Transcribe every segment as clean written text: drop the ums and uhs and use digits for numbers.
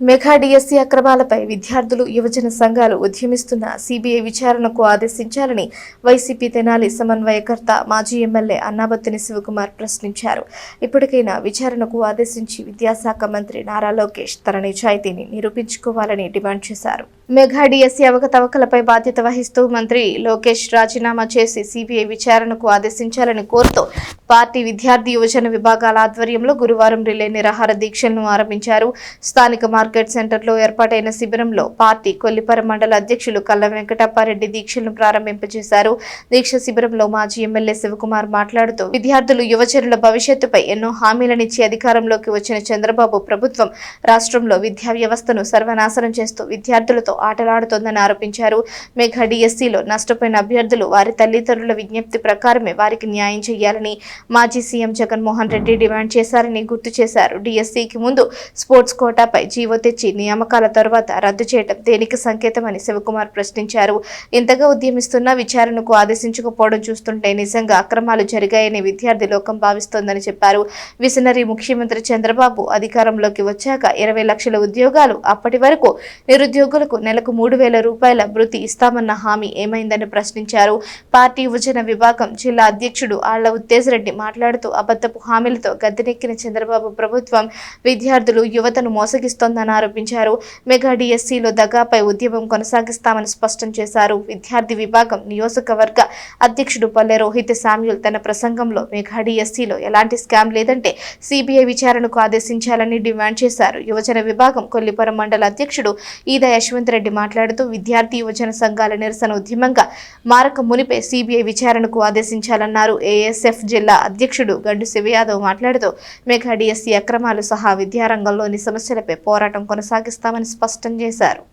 Mega DSC అక్రమాలపై విద్యార్థులు యువజన సంఘాలు ఉద్యమిస్తున్న సిబిఐ విచారణకు ఆదేశించాలని వైసీపీ తెనాలి సమన్వయకర్త మాజీ ఎమ్మెల్యే అన్నాబత్తిని శివకుమార్ ప్రశ్నించారు. ఇప్పటికైనా విచారణకు ఆదేశించి విద్యాశాఖ మంత్రి నారా లోకేష్ తన నిజాయితీని నిరూపించుకోవాలని డిమాండ్ చేశారు. మెగా డిఎస్సీ అవకతవకలపై బాధ్యత వహిస్తూ మంత్రి లోకేష్ రాజీనామా చేసి సిబిఐ విచారణకు ఆదేశించాలని కోరుతూ పార్టీ విద్యార్థి యువజన విభాగాల ఆధ్వర్యంలో గురువారం రిలే నిరాహార దీక్షలను ఆరంభించారు. స్థానిక మార్కెట్ సెంటర్లో ఏర్పాటైన శిబిరంలో పార్టీ కొల్లిపర మండల అధ్యక్షులు కల్ల వెంకటప్పారెడ్డి దీక్షలను ప్రారంభింపజేశారు. దీక్ష శిబిరంలో మాజీ ఎమ్మెల్యే శివకుమార్ మాట్లాడుతూ విద్యార్థులు యువజనుల భవిష్యత్తుపై ఎన్నో హామీలనిచ్చి అధికారంలోకి వచ్చిన చంద్రబాబు ప్రభుత్వం రాష్ట్రంలో విద్యా వ్యవస్థను సర్వనాశనం చేస్తూ విద్యార్థులతో ఆటలాడుతోందని ఆరోపించారు. మెగా డిఎస్సీలో నష్టపోయిన అభ్యర్థులు వారి తల్లిదండ్రుల విజ్ఞప్తి ప్రకారమే వారికి న్యాయం చేయాలని మాజీ సీఎం జగన్మోహన్ రెడ్డి డిమాండ్ చేశారని గుర్తు చేశారు. డిఎస్సీకి ముందు స్పోర్ట్స్ కోటాపై జీవో తెచ్చి నియామకాల తర్వాత రద్దు చేయడం దేనికి సంకేతమని శివకుమార్ ప్రశ్నించారు. ఇంతగా ఉద్యమిస్తున్న విచారణకు ఆదేశించకపోవడం చూస్తుంటే నిజంగా అక్రమాలు జరిగాయని విద్యార్థి లోకం భావిస్తోందని చెప్పారు. విజనరీ ముఖ్యమంత్రి చంద్రబాబు అధికారంలోకి వచ్చాక 20 లక్షల ఉద్యోగాలు, అప్పటి వరకు నిరుద్యోగులకు నెలకు 3,000 రూపాయల భృతి ఇస్తామన్న హామీ ఏమైందని ప్రశ్నించారు. పార్టీ యువజన విభాగం జిల్లా అధ్యక్షుడు ఆళ్ల ఉత్తేజ్ రెడ్డి మాట్లాడుతూ అబద్ధపు హామీలతో గద్దెనెక్కిన చంద్రబాబు ప్రభుత్వం విద్యార్థులు యువతను మోసగిస్తోందని ఆరోపించారు. మెగా డిఎస్సీలో దగాపై ఉద్యమం కొనసాగిస్తామని స్పష్టం చేశారు. విద్యార్థి విభాగం నియోజకవర్గ అధ్యక్షుడు పల్లె రోహిత్ శామ్యూల్ తన ప్రసంగంలో మెగా డిఎస్సీలో ఎలాంటి స్కామ్ లేదంటే సిబిఐ విచారణకు ఆదేశించాలని డిమాండ్ చేశారు. యువజన విభాగం కొల్లిపర మండల అధ్యక్షుడు ఈద యశ్వంత్ రెడ్డి మాట్లాడుతూ విద్యార్థి యువజన సంఘాల నిరసన ఉద్యమంగా మారక మునిపే సిబిఐ విచారణకు ఆదేశించాలన్నారు. ఏఎస్ఎఫ్ జిల్లా అధ్యక్షుడు గండు శివయాదవ్ మాట్లాడుతూ మెగా డిఎస్సీ అక్రమాలు సహా విద్యారంగంలోని సమస్యలపై పోరాటం కొనసాగిస్తామని స్పష్టం చేశారు.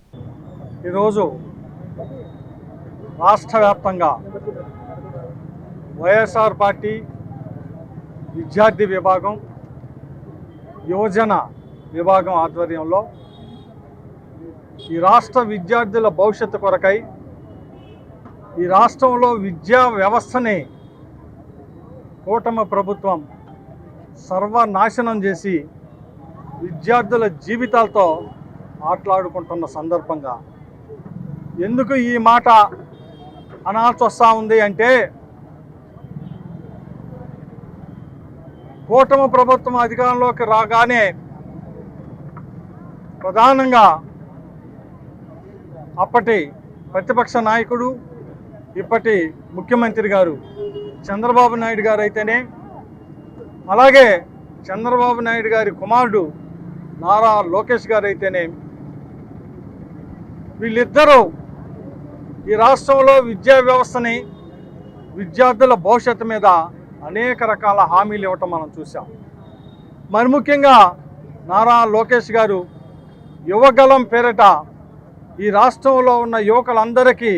ఈరోజు రాష్ట్ర వ్యాప్తంగా వైఎస్ఆర్ పార్టీ విద్యార్థి విభాగం, యువజన విభాగం ఆధ్వర్యంలో ఈ రాష్ట్ర విద్యార్థుల భవిష్యత్తు కొరకై ఈ రాష్ట్రంలో విద్యా వ్యవస్థని కూటమి ప్రభుత్వం సర్వనాశనం చేసి విద్యార్థుల జీవితాలతో ఆటలాడుకుంటున్న సందర్భంగా ఎందుకు ఈ మాట అనాల్సి వస్తూ ఉంది అంటే, కూటమి ప్రభుత్వం అధికారంలోకి రాగానే ప్రధానంగా అప్పటి ప్రతిపక్ష నాయకుడు, ఇప్పటి ముఖ్యమంత్రి గారు చంద్రబాబు నాయుడు గారు అయితేనే, అలాగే చంద్రబాబు నాయుడు గారి కుమారుడు నారా లోకేష్ గారు అయితేనే, వీళ్ళిద్దరూ ఈ రాష్ట్రంలో విద్యా వ్యవస్థని, విద్యార్థుల భవిష్యత్తు మీద అనేక రకాల హామీలు ఇవ్వటం మనం చూసాం. మరి ముఖ్యంగా నారా లోకేష్ గారు యువగలం పేరిట ఈ రాష్ట్రంలో ఉన్న యువకులందరికీ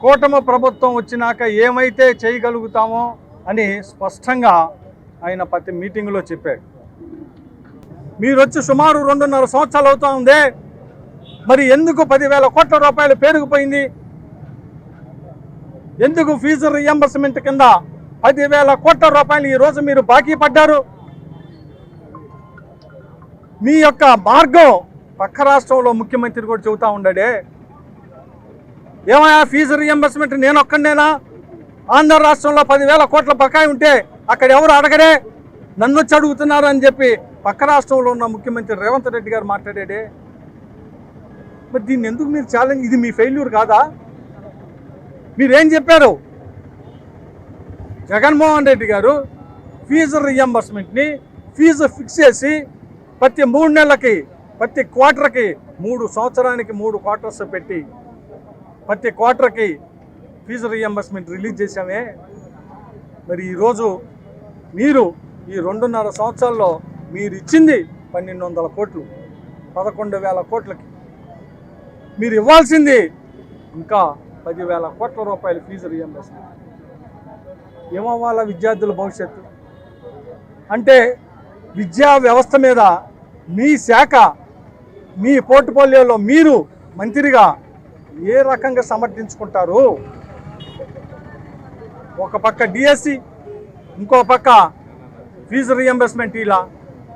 కూటమి ప్రభుత్వం వచ్చినాక ఏమైతే చేయగలుగుతామో అని స్పష్టంగా ఆయన ప్రతి మీటింగ్లో చెప్పాడు. మీరు వచ్చి సుమారు 2.5 సంవత్సరాలు అవుతా ఉందే, మరి ఎందుకు 10,000 కోట్ల రూపాయలు పేరుకుపోయింది? ఎందుకు ఫీజు రియంబర్స్మెంట్ కింద 10,000 కోట్ల రూపాయలు ఈరోజు మీరు బాకీ పడ్డారు? మీ యొక్క మార్గం పక్క రాష్ట్రంలో ముఖ్యమంత్రి కూడా చెబుతూ ఉన్నాడే, ఏమయ్యా ఫీజు రియంబర్స్మెంట్ నేను ఒక్కడేనా? ఆంధ్ర రాష్ట్రంలో 10,000 కోట్ల బకాయి ఉంటే అక్కడ ఎవరు అడగరే, నన్ను వచ్చి అడుగుతున్నారు అని చెప్పి పక్క రాష్ట్రంలో ఉన్న ముఖ్యమంత్రి రేవంత్ రెడ్డి గారు మాట్లాడాడే. మరి దీన్ని ఎందుకు మీరు ఛాలెంజ్, ఇది మీ ఫెయిల్యూర్ కాదా? మీరేం చెప్పారు? జగన్మోహన్ రెడ్డి గారు ఫీజు రియంబర్స్మెంట్ని ఫీజు ఫిక్స్ చేసి ప్రతి 3 నెలలకి, ప్రతి క్వార్టర్కి 3 సంవత్సరానికి 3 క్వార్టర్స్ పెట్టి ప్రతి క్వార్టర్కి ఫీజు రియంబర్స్మెంట్ రిలీజ్ చేశామే. మరి ఈరోజు మీరు ఈ 2.5 సంవత్సరాల్లో మీరు ఇచ్చింది 1,200 కోట్లు, 11,000 కోట్లకి. మీరు ఇవ్వాల్సింది ఇంకా 10,000 కోట్ల రూపాయలు ఫీజు రియంబర్స్మెంట్. ఏమవ్వాలా విద్యార్థుల భవిష్యత్తు? అంటే విద్యా వ్యవస్థ మీద మీ శాఖ, మీ పోర్ట్ఫోలియోలో మీరు మంత్రిగా ఏ రకంగా సమర్థించుకుంటారు? ఒక పక్క డిఎస్సి, ఇంకో పక్క ఫీజు రియంబర్స్మెంట్, ఇలా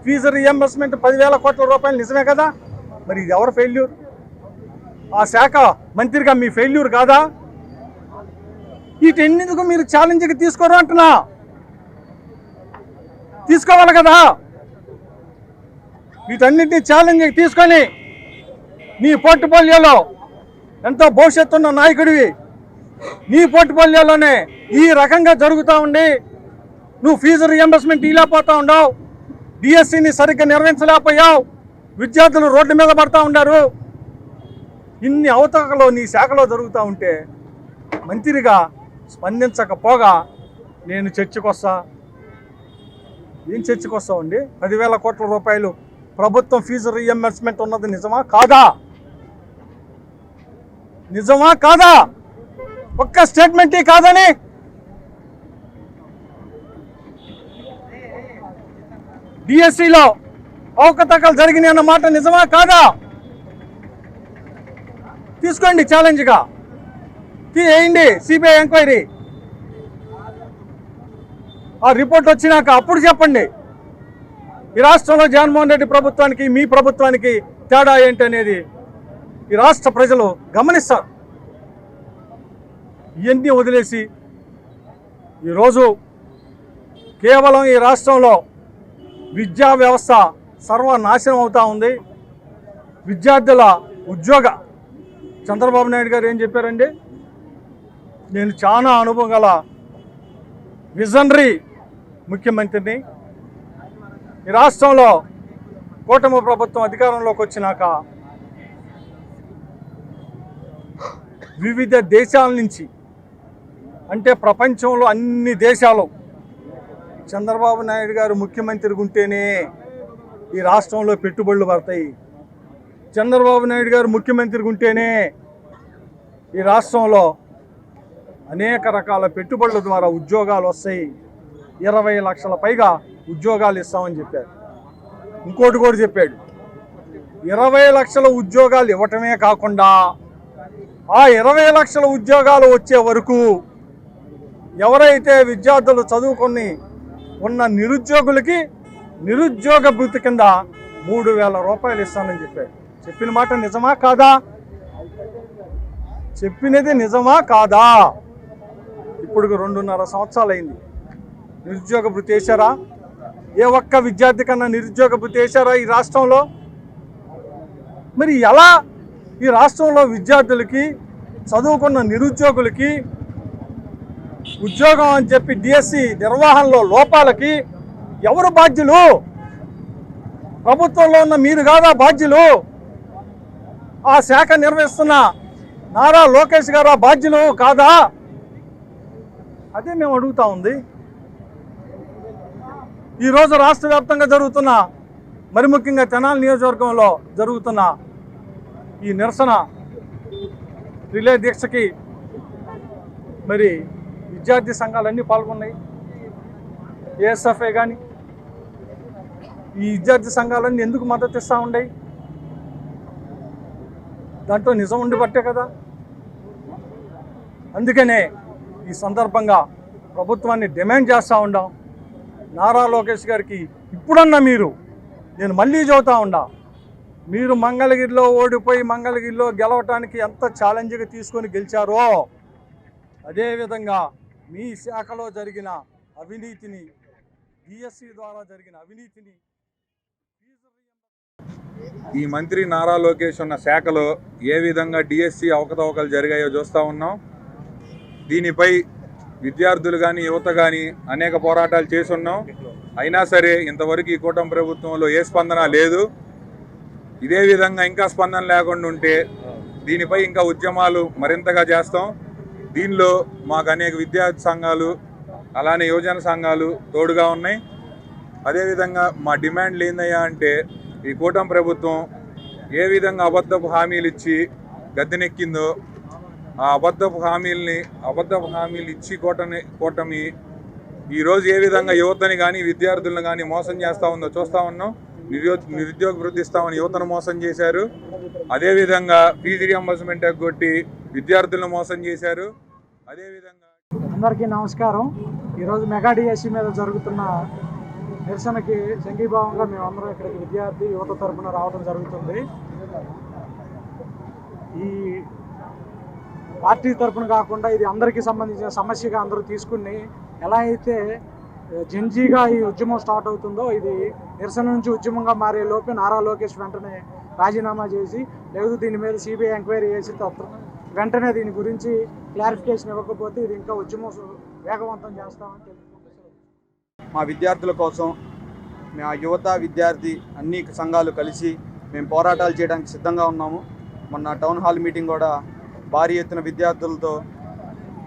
ఫీజు రీఎంబర్స్మెంట్ 10,000 కోట్ల రూపాయలు నిజమే కదా? మరి ఇది ఎవరు ఫెయిల్యూర్? ఆ శాఖ మంత్రిగా మీ ఫెయిల్యూర్ కాదా? వీటెన్నిందుకు మీరు ఛాలెంజ్కి తీసుకోరు అంటున్నా. తీసుకోవాలి కదా. వీటన్నిటిని ఛాలెంజ్కి తీసుకొని నీ పోర్ట్ఫోలియోలో ఎంతో భవిష్యత్తు ఉన్న నాయకుడివి, నీ పోర్ట్ఫోలియోలోనే ఈ రకంగా జరుగుతూ ఉండి నువ్వు ఫీజు రీఎంబర్స్మెంట్ ఇలాపోతూ ఉండవు, డిఎస్సిని సరిగ్గా నిర్వహించలేకపోయావు, విద్యార్థులు రోడ్ల మీద పడుతూ ఉండారు. ఇన్ని అవతకలు నీ శాఖలో జరుగుతూ ఉంటే మంత్రిగా స్పందించకపోగా నేను చర్చకు వస్తా. ఏం చర్చకు వస్తామండి? 10,000 కోట్ల రూపాయలు ప్రభుత్వం ఫీజు రీఎంబర్స్మెంట్ ఉన్నది నిజమా కాదా? నిజమా కాదా? ఒక్క స్టేట్మెంట్ కాదని డిఎస్సిలో అవకతవకలు జరిగినాయి అన్న మాట నిజమా కాదా? తీసుకోండి ఛాలెంజ్గా, వేయండి సిబిఐ ఎంక్వైరీ. ఆ రిపోర్ట్ వచ్చినాక అప్పుడు చెప్పండి ఈ రాష్ట్రంలో జగన్మోహన్ రెడ్డి ప్రభుత్వానికి మీ ప్రభుత్వానికి తేడా ఏంటనేది ఈ రాష్ట్ర ప్రజలు గమనిస్తారు. ఇవన్నీ వదిలేసి ఈరోజు కేవలం ఈ రాష్ట్రంలో విద్యా వ్యవస్థ సర్వనాశనం అవుతూ ఉంది. విద్యార్థుల ఉద్యోగ చంద్రబాబు నాయుడు గారు ఏం చెప్పారండి? నేను చాలా అనుభవం గల విజనరీ ముఖ్యమంత్రిని. ఈ రాష్ట్రంలో కూటమి ప్రభుత్వం అధికారంలోకి వచ్చినాక వివిధ దేశాల నుంచి, అంటే ప్రపంచంలో అన్ని దేశాలు చంద్రబాబు నాయుడు గారు ముఖ్యమంత్రి ఉంటేనే ఈ రాష్ట్రంలో పెట్టుబడులు పడతాయి. చంద్రబాబు నాయుడు గారు ముఖ్యమంత్రి ఉంటేనే ఈ రాష్ట్రంలో అనేక రకాల పెట్టుబడుల ద్వారా ఉద్యోగాలు వస్తాయి. 20 లక్షల పైగా ఉద్యోగాలు ఇస్తామని చెప్పారు. ఇంకోటి కూడా చెప్పాడు, 20 లక్షల ఉద్యోగాలు ఇవ్వటమే కాకుండా ఆ 20 లక్షల ఉద్యోగాలు వచ్చే వరకు ఎవరైతే విద్యార్థులు చదువుకొని ఉన్న నిరుద్యోగులకి నిరుద్యోగ భృతి కింద 3,000 రూపాయలు ఇస్తానని చెప్పాడు. చెప్పిన మాట నిజమా కాదా? చెప్పినది నిజమా కాదా? ఇప్పుడు 2.5 సంవత్సరాలు అయింది. నిరుద్యోగ భృతి వేశారా? ఏ ఒక్క విద్యార్థి కన్నా నిరుద్యోగ భృతి వేశారా ఈ రాష్ట్రంలో? మరి ఎలా ఈ రాష్ట్రంలో విద్యార్థులకి, చదువుకున్న నిరుద్యోగులకి ఉద్యోగం అని చెప్పి డిఎస్సి నిర్వహణలో లోపాలకి ఎవరు బాధ్యులు? ప్రభుత్వంలో ఉన్న మీరు కాదా బాధ్యులు? ఆ శాఖ నిర్వహిస్తున్న నారా లోకేష్ గారు బాధ్యులు కాదా? అదే మేము అడుగుతా ఉంది. ఈరోజు రాష్ట్ర వ్యాప్తంగా జరుగుతున్న, మరి ముఖ్యంగా తెనాలి నియోజకవర్గంలో జరుగుతున్న ఈ నిరసన రిలే దీక్షకి మరి విద్యార్థి సంఘాలన్నీ పాల్గొన్నాయి. ఏఎస్ఎఫ్ఐ కానీ ఈ విద్యార్థి సంఘాలన్నీ ఎందుకు మద్దతు ఇస్తూ ఉన్నాయి? దాంట్లో నిజం ఉండి పట్టే కదా. అందుకనే ఈ సందర్భంగా ప్రభుత్వాన్ని డిమాండ్ చేస్తూ ఉన్నాం. నారా లోకేష్ గారికి ఇప్పుడన్నా నేను మళ్ళీ చెబుతా ఉన్నా, మీరు మంగళగిరిలో ఓడిపోయి మంగళగిరిలో గెలవటానికి ఎంత ఛాలెంజ్గా తీసుకొని గెలిచారో అదేవిధంగా మీ శాఖలో జరిగిన అవినీతిని, డిఎస్సి ద్వారా జరిగిన అవినీతిని ఈ మంత్రి నారా లోకేష్ ఉన్న శాఖలో ఏ విధంగా డిఎస్సి అవకతవకలు జరిగాయో చూస్తూ ఉన్నాం. దీనిపై విద్యార్థులు కానీ యువత కానీ అనేక పోరాటాలు చేసున్నాం. అయినా సరే ఇంతవరకు ఈ కూటమి ప్రభుత్వంలో ఏ స్పందన లేదు. ఇదే విధంగా ఇంకా స్పందన లేకుండా ఉంటే దీనిపై ఇంకా ఉద్యమాలు మరింతగా చేస్తాం. దీనిలో మాకు అనేక విద్యార్థి సంఘాలు అలానే యువజన సంఘాలు తోడుగా ఉన్నాయి. అదేవిధంగా మా డిమాండ్లు ఏందయ్యా అంటే, ఈ కూటమి ప్రభుత్వం ఏ విధంగా అబద్ధపు హామీలు ఇచ్చి గద్దెనెక్కిందో, ఆ అబద్ధపు హామీలు ఇచ్చి కూటమి ఈరోజు ఏ విధంగా యువతని కానీ విద్యార్థులను కానీ మోసం చేస్తూ ఉందో చూస్తూ ఉన్నాం. నిరుద్యోగ వృద్ధి ఇస్తామని యువతను మోసం చేశారు. అదేవిధంగా ఫీజు రీయింబర్స్మెంట్ ఎగ్గొట్టి విద్యార్థులను మోసం చేశారు. అదేవిధంగా అందరికీ నమస్కారం. ఈరోజు మెగా డిఎస్సి మీద జరుగుతున్న నిరసనకి సంఘీభావంగా మేమందరం ఇక్కడికి విద్యార్థి యువత తరపున రావడం జరుగుతుంది. ఈ పార్టీ తరపున కాకుండా ఇది అందరికీ సంబంధించిన సమస్యగా అందరూ తీసుకుని ఎలా అయితే జెన్జీగా ఈ ఉద్యమం స్టార్ట్ అవుతుందో ఇది నిరసన నుంచి ఉద్యమంగా మారే లోపే నారా లోకేష్ వెంటనే రాజీనామా చేసి లేదు దీని మీద సిబిఐ ఎంక్వైరీ చేసి వెంటనే దీని గురించి క్లారిఫికేషన్ ఇవ్వకపోతే ఇది ఇంకా ఉద్యమం వేగవంతం చేస్తామని తెలుసుకుంటున్నాం. మా విద్యార్థుల కోసం మా యువత విద్యార్థి అన్ని సంఘాలు కలిసి మేము పోరాటాలు చేయడానికి సిద్ధంగా ఉన్నాము. మొన్న టౌన్ హాల్ మీటింగ్ కూడా భారీ ఎత్తున విద్యార్థులతో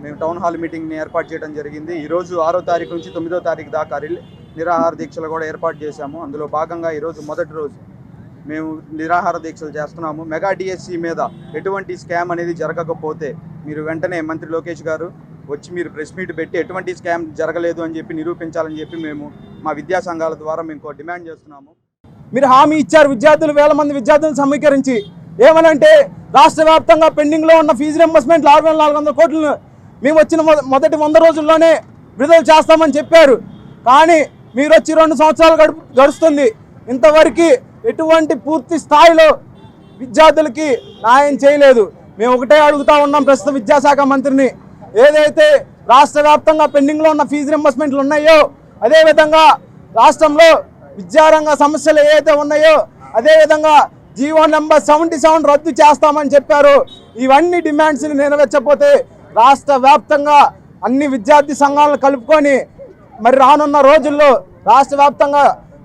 మేము టౌన్ హాల్ మీటింగ్ని ఏర్పాటు చేయడం జరిగింది. ఈరోజు 6వ తారీఖు నుంచి 9వ తారీఖు దాకా నిరాహార దీక్షలు కూడా ఏర్పాటు చేశాము. అందులో భాగంగా ఈరోజు మొదటి రోజు మేము నిరాహార దీక్షలు చేస్తున్నాము. మెగా డిఎస్సి మీద ఎటువంటి స్కామ్ అనేది జరగకపోతే మీరు వెంటనే మంత్రి లోకేష్ గారు వచ్చి మీరు ప్రెస్ మీట్ పెట్టి ఎటువంటి స్కామ్ జరగలేదు అని చెప్పి నిరూపించాలని చెప్పి మేము మా విద్యా సంఘాల ద్వారా మేము డిమాండ్ చేస్తున్నాము. మీరు హామీ ఇచ్చారు విద్యార్థులు 1000 మంది విద్యార్థులను సమీకరించి ఏమనంటే రాష్ట్ర వ్యాప్తంగా పెండింగ్లో ఉన్న ఫీజు రింబర్స్మెంట్ 6400 కోట్లను మేము వచ్చిన మొదటి 100 రోజుల్లోనే విడుదల చేస్తామని చెప్పారు. కానీ మీరు వచ్చి 2 సంవత్సరాలు గడుస్తుంది. ఇంతవరకు ఎటువంటి పూర్తి స్థాయిలో విద్యార్థులకి న్యాయం చేయలేదు. మేము ఒకటే అడుగుతా ఉన్నాం ప్రస్తుత విద్యాశాఖ మంత్రిని, ఏదైతే రాష్ట్ర వ్యాప్తంగా పెండింగ్లో ఉన్న ఫీజు రింబర్స్మెంట్లు ఉన్నాయో అదేవిధంగా రాష్ట్రంలో విద్యారంగ సమస్యలు ఏవైతే ఉన్నాయో అదేవిధంగా జీవో నెంబర్ 77 రద్దు చేస్తామని చెప్పారు. ఇవన్నీ డిమాండ్స్ని నెరవేర్చకపోతే రాష్ట్ర వ్యాప్తంగా అన్ని విద్యార్థి సంఘాలను కలుపుకొని మరి రానున్న రోజుల్లో రాష్ట్ర వ్యాప్తంగా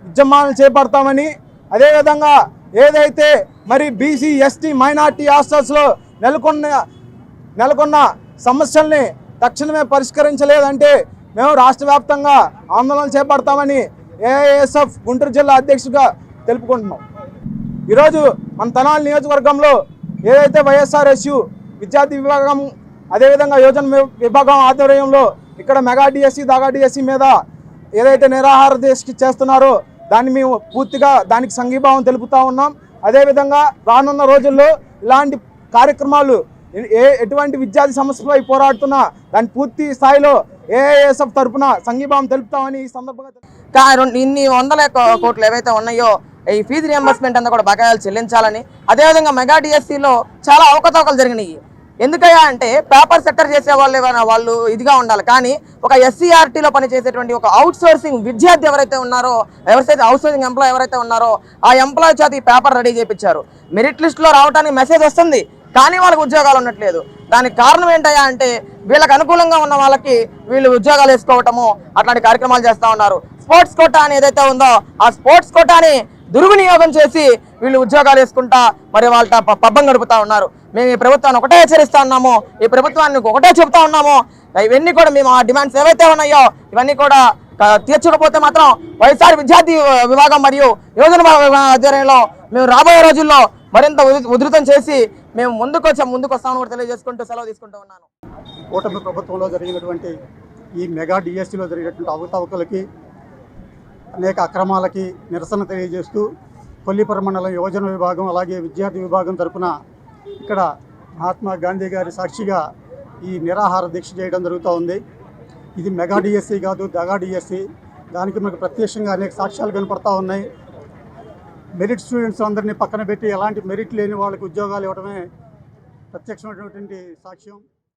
ఉద్యమాలను చేపడతామని, అదేవిధంగా ఏదైతే మరి బీసీ ఎస్టీ మైనార్టీ హాస్టల్స్లో నెలకొన్న సమస్యల్ని తక్షణమే పరిష్కరించలేదంటే మేము రాష్ట్ర వ్యాప్తంగా ఆందోళన చేపడతామని ఏఐఎస్ఎఫ్ గుంటూరు జిల్లా అధ్యక్షుడిగా తెలుపుకుంటున్నాం. ఈరోజు మన తెనాలి నియోజకవర్గంలో ఏదైతే వైఎస్ఆర్ఎస్యు విద్యార్థి విభాగం అదేవిధంగా యోజన విభాగం ఆధ్వర్యంలో ఇక్కడ మెగా డిఎస్సి దాగా డిఎస్సి మీద ఏదైతే నిరాహార దీక్ష చేస్తున్నారో దాన్ని మేము పూర్తిగా దానికి సంఘీభావం తెలుపుతూ ఉన్నాం. అదేవిధంగా రానున్న రోజుల్లో ఇలాంటి కార్యక్రమాలు ఎటువంటి విద్యార్థి సమస్యలపై పోరాడుతున్నా దాని పూర్తి స్థాయిలో ఏఐఎస్ఎఫ్ తరఫున సంఘీభావం తెలుపుతామని ఈ సందర్భంగా ఇన్ని 100 కోట్లు ఏవైతే ఉన్నాయో ఈ ఫీజు రియంబర్స్మెంట్ అంతా కూడా బకాయిలు చెల్లించాలని, అదేవిధంగా మెగా డిఎస్సిలో చాలా అవకతవకలు జరిగినాయి. ఎందుకయ్యా అంటే పేపర్ సెక్టర్ చేసే వాళ్ళు ఇదిగా ఉండాలి, కానీ ఒక ఎస్సీఆర్టీలో పనిచేసేటువంటి ఒక అవుట్ సోర్సింగ్ విద్యార్థి ఎవరైతే ఉన్నారో ఎవరైతే అవుట్ సోర్సింగ్ ఎంప్లాయ్ ఎవరైతే ఉన్నారో ఆ ఎంప్లాయ్ చేత ఈ పేపర్ రెడీ చేయించారు. మెరిట్ లిస్టులో రావడానికి మెసేజ్ వస్తుంది కానీ వాళ్ళకి ఉద్యోగాలు ఉండట్లేదు. దానికి కారణం ఏంటయ్యా అంటే వీళ్ళకి అనుకూలంగా ఉన్న వాళ్ళకి వీళ్ళు ఉద్యోగాలు వేసుకోవటము అట్లాంటి కార్యక్రమాలు చేస్తూ ఉన్నారు. స్పోర్ట్స్ కోటా అని ఏదైతే ఉందో ఆ స్పోర్ట్స్ కోటాని దుర్వినియోగం చేసి వీళ్ళు ఉద్యోగాలు వేసుకుంటా మరి వాళ్ళ పబ్బం గడుపుతా ఉన్నారు. మేము ఈ ప్రభుత్వాన్ని ఒకటే హెచ్చరిస్తా ఉన్నాము, ఈ ప్రభుత్వాన్ని ఒకటే చెబుతా ఉన్నాము, ఇవన్నీ కూడా మేము ఆ డిమాండ్స్ ఏవైతే ఉన్నాయో ఇవన్నీ కూడా తీర్చకపోతే మాత్రం వైఎస్ఆర్ విద్యార్థి విభాగం మరియు యోజన ఆధ్వర్యంలో మేము రాబోయే రోజుల్లో మరింత ఉధృతం చేసి మేము ముందుకు వస్తామని కూడా తెలియజేసుకుంటూ సెలవు తీసుకుంటూ ఉన్నాను. కూటమి ప్రభుత్వంలో జరిగినటువంటి ఈ మెగా డిఎస్సిలో జరిగినటువంటి అవకతవకలకి అనేక అక్రమాలకి నిరసన తెలియజేస్తూ కొల్లిపురం మండలం యువజన విభాగం అలాగే విద్యార్థి విభాగం తరపున ఇక్కడ మహాత్మా గాంధీ గారి సాక్షిగా ఈ నిరాహార దీక్ష చేయడం జరుగుతూ ఉంది. ఇది మెగా డిఎస్సి కాదు, దగా డిఎస్సి. దానికి మనకు ప్రత్యక్షంగా అనేక సాక్ష్యాలు కనపడతా ఉన్నాయి. మెరిట్ స్టూడెంట్స్ అందరినీ పక్కన పెట్టి ఎలాంటి మెరిట్ లేని వాళ్ళకి ఉద్యోగాలు ఇవ్వడమే ప్రత్యక్షమైనటువంటి సాక్ష్యం.